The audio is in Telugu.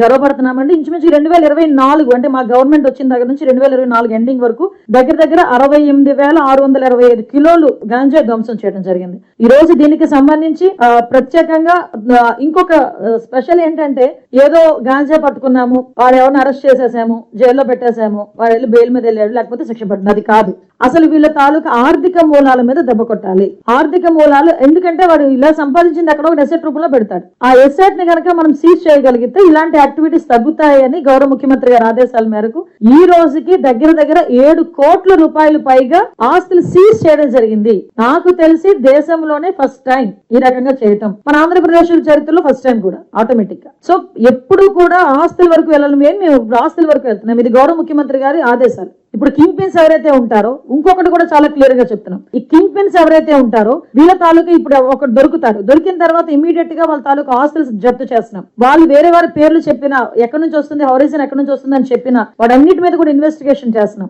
గర్వపడుతున్నామండి. ఇంచుమించు 2024 అంటే మా గవర్నమెంట్ వచ్చిన దగ్గర నుంచి 2024 ఎండింగ్ వరకు దగ్గర 68,625 కిలోలు గాంజా ధ్వంసం చేయడం జరిగింది. ఈ రోజు దీనికి సంబంధించి ప్రత్యేకంగా ఇంకొక స్పెషల్ ఏంటంటే, ఏదో గాంజా పట్టుకున్నాము, వాడు ఎవరిని అరెస్ట్ చేసేసాము, జైల్లో పెట్టేసాము, వాడు వెళ్ళి బెయిల్ మీద వెళ్ళాడు, లేకపోతే శిక్ష పడుతుంది, అది కాదు. అసలు వీళ్ళ తాలూకా ఆర్థిక మూలాల మీద దెబ్బ కొట్టాలి. ఆర్థిక మూలాలు ఎందుకంటే వాడు ఇలా సంపాదించింది అక్కడ ఒక ఎసెట్ రూపంలో పెడతాడు. ఆ ఎసెట్ ని కనుక మనం సీజ్ చేయగలిగితే ఇలాంటి యాక్టివిటీస్ తగ్గుతాయని గౌరవ ముఖ్యమంత్రి గారి ఆదేశాల మేరకు ఈ రోజుకి దగ్గర 7 కోట్ల రూపాయలు పైగా ఆస్తులు సీజ్ చేయడం జరిగింది. నాకు తెలిసి దేశంలోనే ఫస్ట్ టైం ఈ రకంగా చేయటం, మన ఆంధ్రప్రదేశ్ చరిత్రలో ఫస్ట్ టైం కూడా ఆటోమేటిక్ గా. సో ఎప్పుడు కూడా ఆస్తుల వరకు వెళ్ళాలి, మేము ఆస్తుల వరకు వెళ్తున్నాం. ఇది గౌరవ ముఖ్యమంత్రి గారి ఆదేశాలు. ఇప్పుడు కింగ్ పిన్స్ ఎవరైతే ఉంటారో, ఇంకొకటి కూడా చాలా క్లియర్ గా చెప్తున్నాం, ఈ కింగ్ పిన్స్ ఎవరైతే ఉంటారో వీళ్ళ తాలూకా ఇప్పుడు ఒకటి దొరుకుతారు. దొరికిన తర్వాత ఇమీడియట్ గా వాళ్ళ తాలూకా ఆస్తులు జప్తు చేస్తున్నాం. వాళ్ళు వేరే వారి పేర్లు చెప్పినా, ఎక్కడి నుంచి వస్తుంది, హౌరీజన్ ఎక్కడి నుంచి వస్తుంది అని చెప్పినా, వాడన్నిటి మీద కూడా ఇన్వెస్టిగేషన్ చేస్తున్నాం.